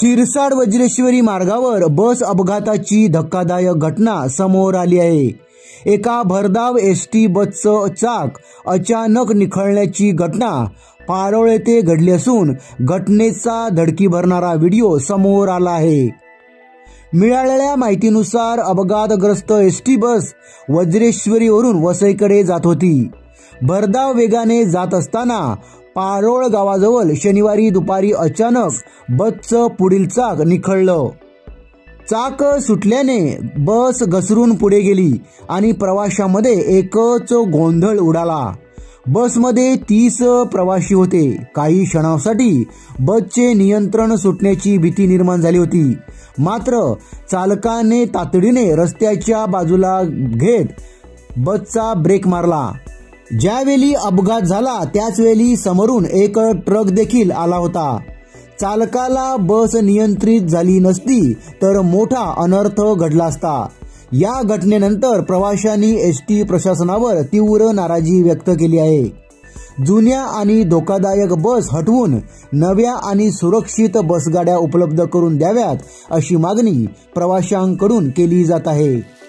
शिरसाड वज्रेश्वरी मार्गावर बस अपघाताची धक्कादायक घटना समोर आली आहे। एका भरधाव एसटी बसचं चाक अचानक निखळल्याची घटना पारोळ येथे घडली असून घटनेचा धडकी भरणारा व्हिडिओ समोर आला आहे। मिळालेल्या माहितीनुसार अपघातग्रस्त एसटी बस वज्रेश्वरीवरून वसईकडे जात होती। भरधाव वेगाने जात असताना पारोळ गावाजवळ शनिवारी दुपारी अचानक बसचं पुढील चाक निखळलं। चाक सुटल्याने बस घसरून पुढे गेली आणि प्रवाशांमध्ये एकच गोंधळ उडाला। बसमध्ये 30 प्रवासी होते। काही क्षणांसाठी बसचे नियंत्रण सुटण्याची भीती निर्माण झाली होती, मात्र चालकाने तातडीने रस्त्याच्या बाजूला घेत बसचा ब्रेक मारला। ज्यावेळी अपघात झाला त्याचवेळी समोरून एक ट्रक देखील आला होता। चालकाला बस नियंत्रित झाली नसती तर मोठा अनर्थ घडला असता। या घटनेनंतर प्रवाशांनी एसटी प्रशासनावर तीव्र नाराजी व्यक्त केली आहे। जुन्या आणि धोकादायक बस हटवून नव्या आणि सुरक्षित बसगाड्या उपलब्ध करून द्याव्यात अशी मागणी प्रवाशांकडून केली जात आहे।